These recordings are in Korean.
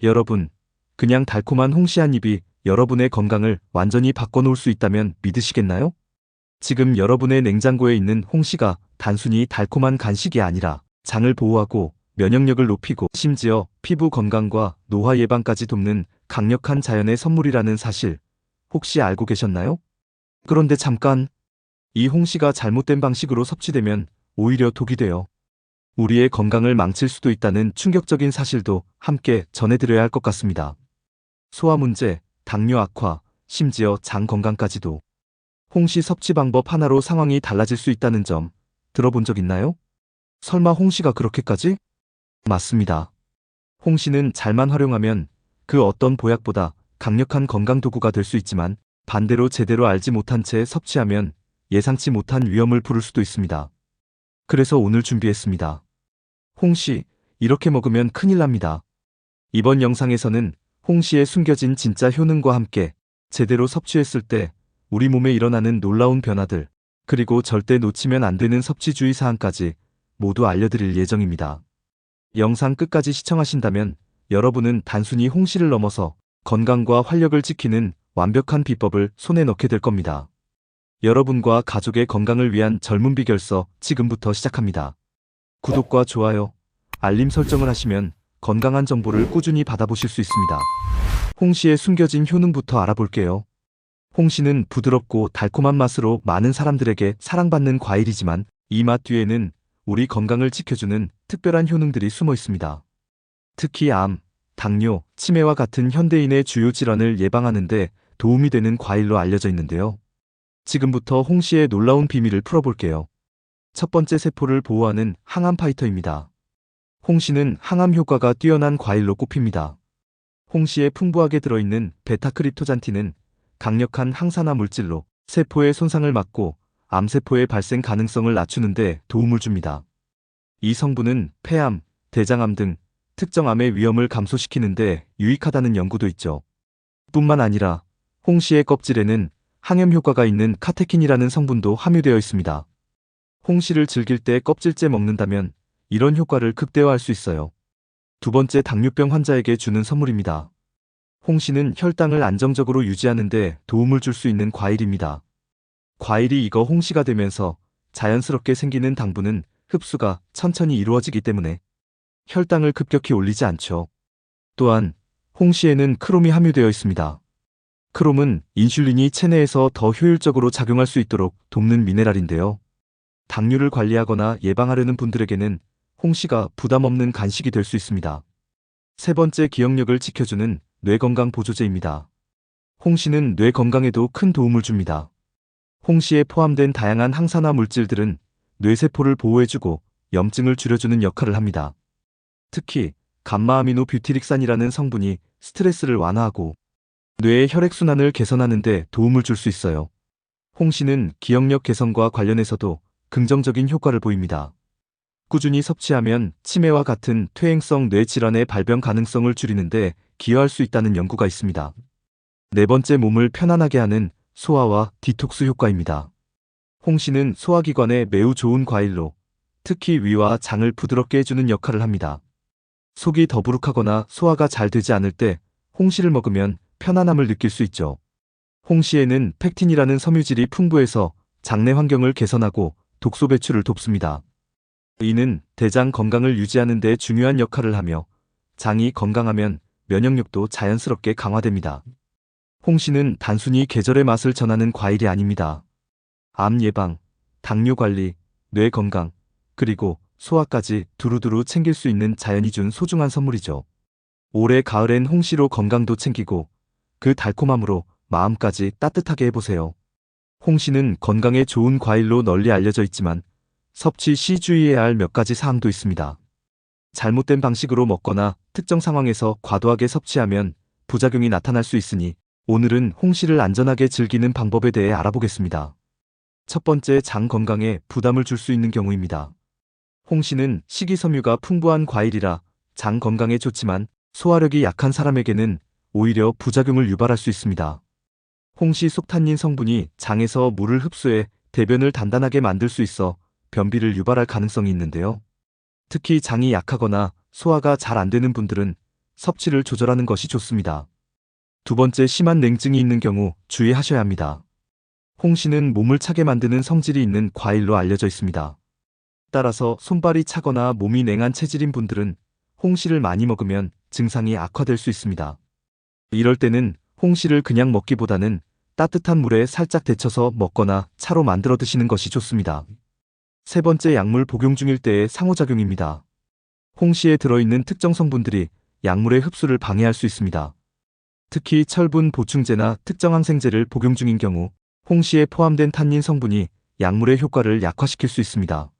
여러분, 그냥 달콤한 홍시 한 입이 여러분의 건강을 완전히 바꿔놓을 수 있다면 믿으시겠나요? 지금 여러분의 냉장고에 있는 홍시가 단순히 달콤한 간식이 아니라 장을 보호하고 면역력을 높이고 심지어 피부 건강과 노화 예방까지 돕는 강력한 자연의 선물이라는 사실 혹시 알고 계셨나요? 그런데 잠깐, 이 홍시가 잘못된 방식으로 섭취되면 오히려 독이 되어 우리의 건강을 망칠 수도 있다는 충격적인 사실도 함께 전해드려야 할 것 같습니다. 소화 문제, 당뇨 악화, 심지어 장 건강까지도 홍시 섭취 방법 하나로 상황이 달라질 수 있다는 점 들어본 적 있나요? 설마 홍시가 그렇게까지? 맞습니다. 홍시는 잘만 활용하면 그 어떤 보약보다 강력한 건강 도구가 될 수 있지만 반대로 제대로 알지 못한 채 섭취하면 예상치 못한 위험을 부를 수도 있습니다. 그래서 오늘 준비했습니다. 홍시, 이렇게 먹으면 큰일 납니다. 이번 영상에서는 홍시에 숨겨진 진짜 효능과 함께 제대로 섭취했을 때 우리 몸에 일어나는 놀라운 변화들, 그리고 절대 놓치면 안 되는 섭취 주의 사항까지 모두 알려드릴 예정입니다. 영상 끝까지 시청하신다면 여러분은 단순히 홍시를 넘어서 건강과 활력을 지키는 완벽한 비법을 손에 넣게 될 겁니다. 여러분과 가족의 건강을 위한 젊은 비결서 지금부터 시작합니다. 구독과 좋아요, 알림 설정을 하시면 건강한 정보를 꾸준히 받아보실 수 있습니다. 홍시의 숨겨진 효능부터 알아볼게요. 홍시는 부드럽고 달콤한 맛으로 많은 사람들에게 사랑받는 과일이지만 이 맛 뒤에는 우리 건강을 지켜주는 특별한 효능들이 숨어 있습니다. 특히 암, 당뇨, 치매와 같은 현대인의 주요 질환을 예방하는 데 도움이 되는 과일로 알려져 있는데요. 지금부터 홍시의 놀라운 비밀을 풀어볼게요. 첫 번째, 세포를 보호하는 항암 파이터입니다. 홍시는 항암 효과가 뛰어난 과일로 꼽힙니다. 홍시에 풍부하게 들어있는 베타크립토잔틴은 강력한 항산화 물질로 세포의 손상을 막고 암세포의 발생 가능성을 낮추는 데 도움을 줍니다. 이 성분은 폐암, 대장암 등 특정 암의 위험을 감소시키는 데 유익하다는 연구도 있죠. 뿐만 아니라 홍시의 껍질에는 항염 효과가 있는 카테킨이라는 성분도 함유되어 있습니다. 홍시를 즐길 때 껍질째 먹는다면 이런 효과를 극대화할 수 있어요. 두 번째, 당뇨병 환자에게 주는 선물입니다. 홍시는 혈당을 안정적으로 유지하는 데 도움을 줄 수 있는 과일입니다. 과일이 익어 홍시가 되면서 자연스럽게 생기는 당분은 흡수가 천천히 이루어지기 때문에 혈당을 급격히 올리지 않죠. 또한 홍시에는 크롬이 함유되어 있습니다. 크롬은 인슐린이 체내에서 더 효율적으로 작용할 수 있도록 돕는 미네랄인데요. 당뇨를 관리하거나 예방하려는 분들에게는 홍시가 부담 없는 간식이 될 수 있습니다. 세 번째, 기억력을 지켜주는 뇌건강 보조제입니다. 홍시는 뇌 건강에도 큰 도움을 줍니다. 홍시에 포함된 다양한 항산화 물질들은 뇌세포를 보호해주고 염증을 줄여주는 역할을 합니다. 특히 감마아미노 뷰티릭산이라는 성분이 스트레스를 완화하고 뇌의 혈액순환을 개선하는 데 도움을 줄 수 있어요. 홍시는 기억력 개선과 관련해서도 긍정적인 효과를 보입니다. 꾸준히 섭취하면 치매와 같은 퇴행성 뇌 질환의 발병 가능성을 줄이는데 기여할 수 있다는 연구가 있습니다. 네 번째, 몸을 편안하게 하는 소화와 디톡스 효과입니다. 홍시는 소화기관에 매우 좋은 과일로 특히 위와 장을 부드럽게 해주는 역할을 합니다. 속이 더부룩하거나 소화가 잘 되지 않을 때 홍시를 먹으면 편안함을 느낄 수 있죠. 홍시에는 펙틴이라는 섬유질이 풍부해서 장내 환경을 개선하고 독소 배출을 돕습니다. 이는 대장 건강을 유지하는 데 중요한 역할을 하며 장이 건강하면 면역력도 자연스럽게 강화됩니다. 홍시는 단순히 계절의 맛을 전하는 과일이 아닙니다. 암 예방, 당뇨 관리, 뇌 건강, 그리고 소화까지 두루두루 챙길 수 있는 자연이 준 소중한 선물이죠. 올해 가을엔 홍시로 건강도 챙기고 그 달콤함으로 마음까지 따뜻하게 해보세요. 홍시는 건강에 좋은 과일로 널리 알려져 있지만 섭취 시 주의해야 할 몇 가지 사항도 있습니다. 잘못된 방식으로 먹거나 특정 상황에서 과도하게 섭취하면 부작용이 나타날 수 있으니 오늘은 홍시를 안전하게 즐기는 방법에 대해 알아보겠습니다. 첫 번째, 장 건강에 부담을 줄 수 있는 경우입니다. 홍시는 식이섬유가 풍부한 과일이라 장 건강에 좋지만 소화력이 약한 사람에게는 오히려 부작용을 유발할 수 있습니다. 홍시 속탄닌 성분이 장에서 물을 흡수해 대변을 단단하게 만들 수 있어 변비를 유발할 가능성이 있는데요. 특히 장이 약하거나 소화가 잘 안 되는 분들은 섭취를 조절하는 것이 좋습니다. 두 번째, 심한 냉증이 있는 경우 주의하셔야 합니다. 홍시는 몸을 차게 만드는 성질이 있는 과일로 알려져 있습니다. 따라서 손발이 차거나 몸이 냉한 체질인 분들은 홍시를 많이 먹으면 증상이 악화될 수 있습니다. 이럴 때는 홍시를 그냥 먹기보다는 따뜻한 물에 살짝 데쳐서 먹거나 차로 만들어 드시는 것이 좋습니다. 세 번째, 약물 복용 중일 때의 상호작용입니다. 홍시에 들어있는 특정 성분들이 약물의 흡수를 방해할 수 있습니다. 특히 철분 보충제나 특정 항생제를 복용 중인 경우 홍시에 포함된 탄닌 성분이 약물의 효과를 약화시킬 수 있습니다.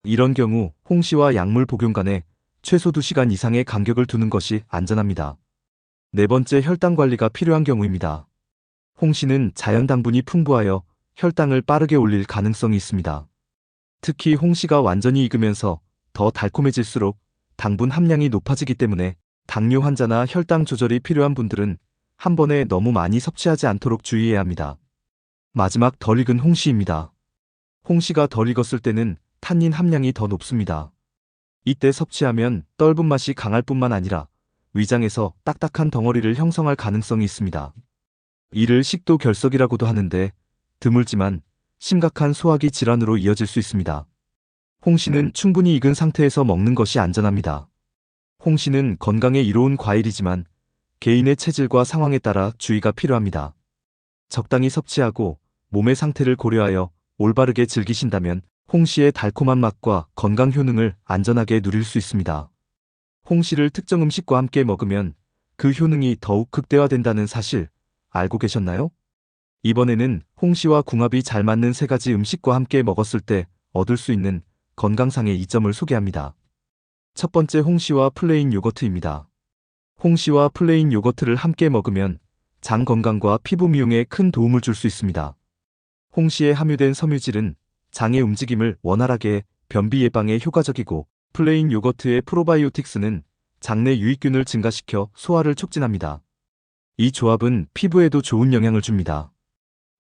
이런 경우 홍시와 약물 복용 간에 최소 2시간 이상의 간격을 두는 것이 안전합니다. 네 번째, 혈당 관리가 필요한 경우입니다. 홍시는 자연 당분이 풍부하여 혈당을 빠르게 올릴 가능성이 있습니다. 특히 홍시가 완전히 익으면서 더 달콤해질수록 당분 함량이 높아지기 때문에 당뇨 환자나 혈당 조절이 필요한 분들은 한 번에 너무 많이 섭취하지 않도록 주의해야 합니다. 마지막, 덜 익은 홍시입니다. 홍시가 덜 익었을 때는 탄닌 함량이 더 높습니다. 이때 섭취하면 떫은 맛이 강할 뿐만 아니라 위장에서 딱딱한 덩어리를 형성할 가능성이 있습니다. 이를 식도 결석이라고도 하는데 드물지만 심각한 소화기 질환으로 이어질 수 있습니다. 홍시는 충분히 익은 상태에서 먹는 것이 안전합니다. 홍시는 건강에 이로운 과일이지만 개인의 체질과 상황에 따라 주의가 필요합니다. 적당히 섭취하고 몸의 상태를 고려하여 올바르게 즐기신다면 홍시의 달콤한 맛과 건강 효능을 안전하게 누릴 수 있습니다. 홍시를 특정 음식과 함께 먹으면 그 효능이 더욱 극대화된다는 사실 알고 계셨나요? 이번에는 홍시와 궁합이 잘 맞는 3가지 음식과 함께 먹었을 때 얻을 수 있는 건강상의 이점을 소개합니다. 첫 번째, 홍시와 플레인 요거트입니다. 홍시와 플레인 요거트를 함께 먹으면 장 건강과 피부 미용에 큰 도움을 줄 수 있습니다. 홍시에 함유된 섬유질은 장의 움직임을 원활하게 해 변비 예방에 효과적이고, 플레인 요거트의 프로바이오틱스는 장내 유익균을 증가시켜 소화를 촉진합니다. 이 조합은 피부에도 좋은 영향을 줍니다.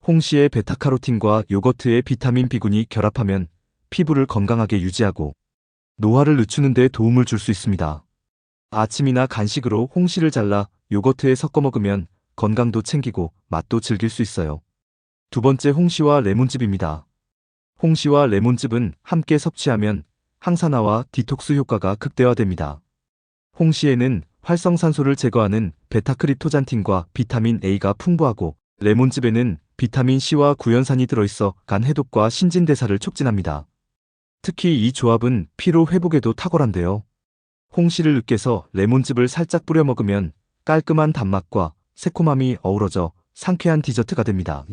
홍시의 베타카로틴과 요거트의 비타민 B군이 결합하면 피부를 건강하게 유지하고 노화를 늦추는 데 도움을 줄 수 있습니다. 아침이나 간식으로 홍시를 잘라 요거트에 섞어 먹으면 건강도 챙기고 맛도 즐길 수 있어요. 두 번째, 홍시와 레몬즙입니다. 홍시와 레몬즙은 함께 섭취하면 항산화와 디톡스 효과가 극대화됩니다. 홍시에는 활성산소를 제거하는 베타크립토잔틴과 비타민 A가 풍부하고, 레몬즙에는 비타민 C와 구연산이 들어있어 간 해독과 신진대사를 촉진합니다. 특히 이 조합은 피로 회복에도 탁월한데요. 홍시를 으깨서 레몬즙을 살짝 뿌려 먹으면 깔끔한 단맛과 새콤함이 어우러져 상쾌한 디저트가 됩니다.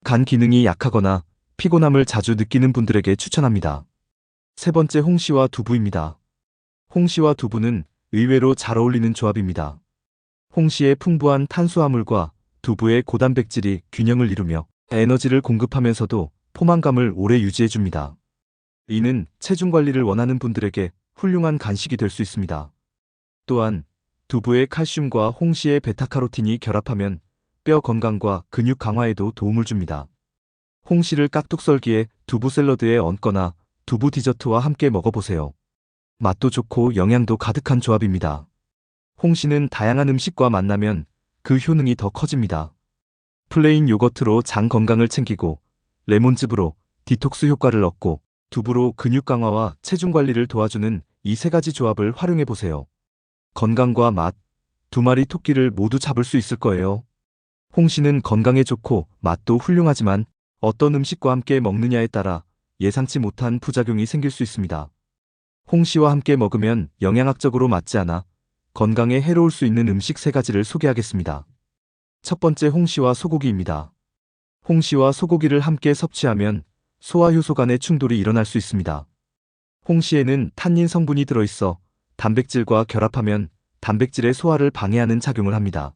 간 기능이 약하거나 피곤함을 자주 느끼는 분들에게 추천합니다. 세 번째, 홍시와 두부입니다. 홍시와 두부는 의외로 잘 어울리는 조합입니다. 홍시의 풍부한 탄수화물과 두부의 고단백질이 균형을 이루며 에너지를 공급하면서도 포만감을 오래 유지해줍니다. 이는 체중 관리를 원하는 분들에게 훌륭한 간식이 될 수 있습니다. 또한 두부의 칼슘과 홍시의 베타카로틴이 결합하면 뼈 건강과 근육 강화에도 도움을 줍니다. 홍시를 깍둑 썰기에 두부 샐러드에 얹거나 두부 디저트와 함께 먹어보세요. 맛도 좋고 영양도 가득한 조합입니다. 홍시는 다양한 음식과 만나면 그 효능이 더 커집니다. 플레인 요거트로 장 건강을 챙기고, 레몬즙으로 디톡스 효과를 얻고, 두부로 근육 강화와 체중 관리를 도와주는 이 3가지 조합을 활용해보세요. 건강과 맛, 2마리 토끼를 모두 잡을 수 있을 거예요. 홍시는 건강에 좋고 맛도 훌륭하지만 어떤 음식과 함께 먹느냐에 따라 예상치 못한 부작용이 생길 수 있습니다. 홍시와 함께 먹으면 영양학적으로 맞지 않아 건강에 해로울 수 있는 음식 3가지를 소개하겠습니다. 첫 번째, 홍시와 소고기입니다. 홍시와 소고기를 함께 섭취하면 소화효소 간의 충돌이 일어날 수 있습니다. 홍시에는 탄닌 성분이 들어있어 단백질과 결합하면 단백질의 소화를 방해하는 작용을 합니다.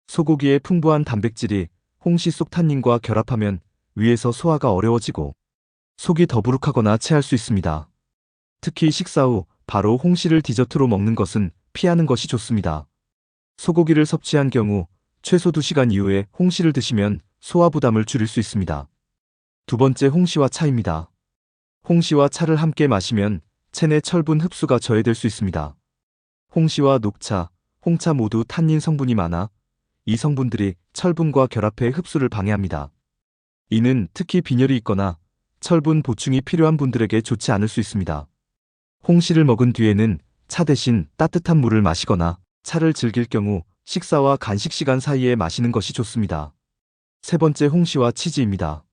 소고기의 풍부한 단백질이 홍시 속 탄닌과 결합하면 위에서 소화가 어려워지고 속이 더부룩하거나 체할 수 있습니다. 특히 식사 후 바로 홍시를 디저트로 먹는 것은 피하는 것이 좋습니다. 소고기를 섭취한 경우 최소 2시간 이후에 홍시를 드시면 소화 부담을 줄일 수 있습니다. 두 번째, 홍시와 차입니다. 홍시와 차를 함께 마시면 체내 철분 흡수가 저해될 수 있습니다. 홍시와 녹차, 홍차 모두 탄닌 성분이 많아 이 성분들이 철분과 결합해 흡수를 방해합니다. 이는 특히 빈혈이 있거나 철분 보충이 필요한 분들에게 좋지 않을 수 있습니다. 홍시를 먹은 뒤에는 차 대신 따뜻한 물을 마시거나 차를 즐길 경우 식사와 간식 시간 사이에 마시는 것이 좋습니다. 세 번째, 홍시와 치즈입니다.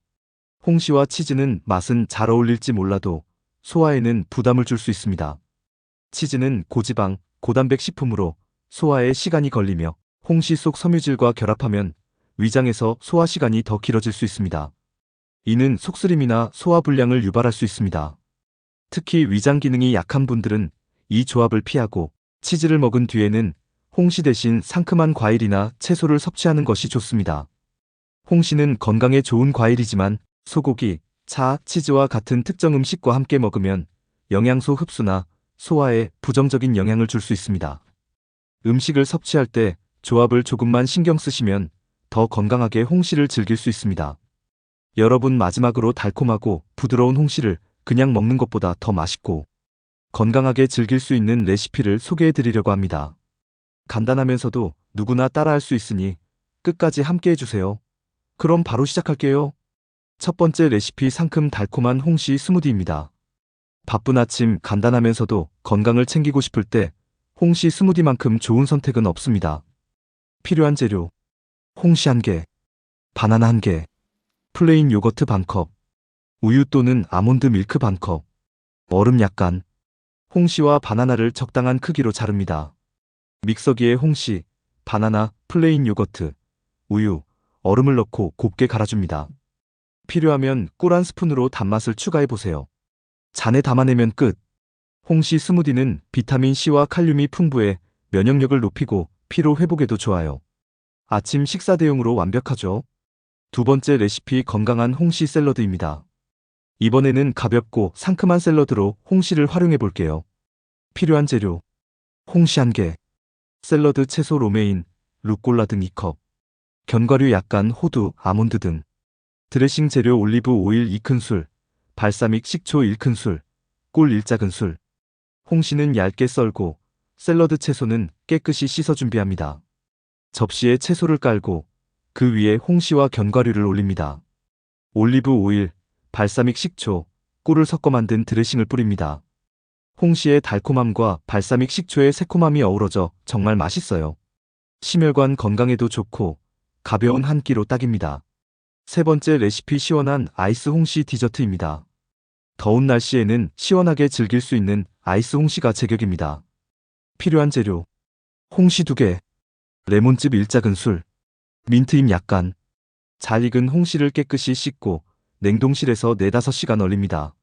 홍시와 치즈는 맛은 잘 어울릴지 몰라도 소화에는 부담을 줄 수 있습니다. 치즈는 고지방, 고단백 식품으로 소화에 시간이 걸리며 홍시 속 섬유질과 결합하면 위장에서 소화 시간이 더 길어질 수 있습니다. 이는 속쓰림이나 소화불량을 유발할 수 있습니다. 특히 위장 기능이 약한 분들은 이 조합을 피하고 치즈를 먹은 뒤에는 홍시 대신 상큼한 과일이나 채소를 섭취하는 것이 좋습니다. 홍시는 건강에 좋은 과일이지만 소고기, 차, 치즈와 같은 특정 음식과 함께 먹으면 영양소 흡수나 소화에 부정적인 영향을 줄 수 있습니다. 음식을 섭취할 때 조합을 조금만 신경 쓰시면 더 건강하게 홍시를 즐길 수 있습니다. 여러분, 마지막으로 달콤하고 부드러운 홍시를 그냥 먹는 것보다 더 맛있고 건강하게 즐길 수 있는 레시피를 소개해 드리려고 합니다. 간단하면서도 누구나 따라할 수 있으니 끝까지 함께 해주세요. 그럼 바로 시작할게요. 첫 번째 레시피, 상큼 달콤한 홍시 스무디입니다. 바쁜 아침 간단하면서도 건강을 챙기고 싶을 때 홍시 스무디만큼 좋은 선택은 없습니다. 필요한 재료: 홍시 1개, 바나나 1개, 플레인 요거트 반컵, 우유 또는 아몬드 밀크 반컵, 얼음 약간. 홍시와 바나나를 적당한 크기로 자릅니다. 믹서기에 홍시, 바나나, 플레인 요거트, 우유, 얼음을 넣고 곱게 갈아줍니다. 필요하면 꿀 1스푼으로 단맛을 추가해보세요. 잔에 담아내면 끝. 홍시 스무디는 비타민C와 칼륨이 풍부해 면역력을 높이고 피로 회복에도 좋아요. 아침 식사 대용으로 완벽하죠. 두 번째 레시피, 건강한 홍시 샐러드입니다. 이번에는 가볍고 상큼한 샐러드로 홍시를 활용해 볼게요. 필요한 재료: 홍시 1개, 샐러드 채소 로메인, 루꼴라 등 2컵, 견과류 약간, 호두, 아몬드 등. 드레싱 재료: 올리브 오일 2큰술, 발사믹 식초 1큰술, 꿀 1작은술. 홍시는 얇게 썰고 샐러드 채소는 깨끗이 씻어 준비합니다. 접시에 채소를 깔고 그 위에 홍시와 견과류를 올립니다. 올리브 오일, 발사믹 식초, 꿀을 섞어 만든 드레싱을 뿌립니다. 홍시의 달콤함과 발사믹 식초의 새콤함이 어우러져 정말 맛있어요. 심혈관 건강에도 좋고 가벼운 한 끼로 딱입니다. 세 번째 레시피, 시원한 아이스 홍시 디저트입니다. 더운 날씨에는 시원하게 즐길 수 있는 아이스 홍시가 제격입니다. 필요한 재료: 홍시 2개, 레몬즙 1작은술, 민트잎 약간. 잘 익은 홍시를 깨끗이 씻고 냉동실에서 4~5시간 얼립니다.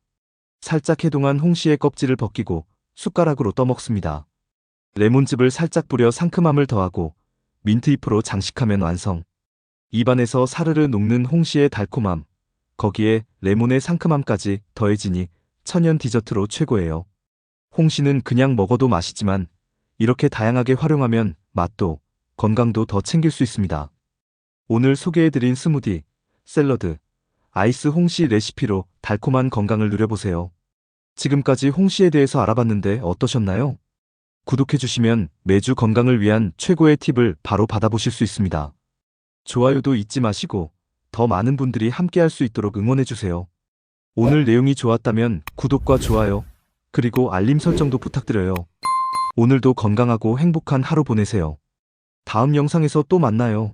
살짝 해동한 홍시의 껍질을 벗기고 숟가락으로 떠먹습니다. 레몬즙을 살짝 뿌려 상큼함을 더하고 민트잎으로 장식하면 완성. 입안에서 사르르 녹는 홍시의 달콤함, 거기에 레몬의 상큼함까지 더해지니 천연 디저트로 최고예요. 홍시는 그냥 먹어도 맛있지만 이렇게 다양하게 활용하면 맛도 건강도 더 챙길 수 있습니다. 오늘 소개해드린 스무디, 샐러드, 아이스 홍시 레시피로 달콤한 건강을 누려보세요. 지금까지 홍시에 대해서 알아봤는데 어떠셨나요? 구독해주시면 매주 건강을 위한 최고의 팁을 바로 받아보실 수 있습니다. 좋아요도 잊지 마시고 더 많은 분들이 함께할 수 있도록 응원해주세요. 오늘 내용이 좋았다면 구독과 좋아요, 그리고 알림 설정도 부탁드려요. 오늘도 건강하고 행복한 하루 보내세요. 다음 영상에서 또 만나요.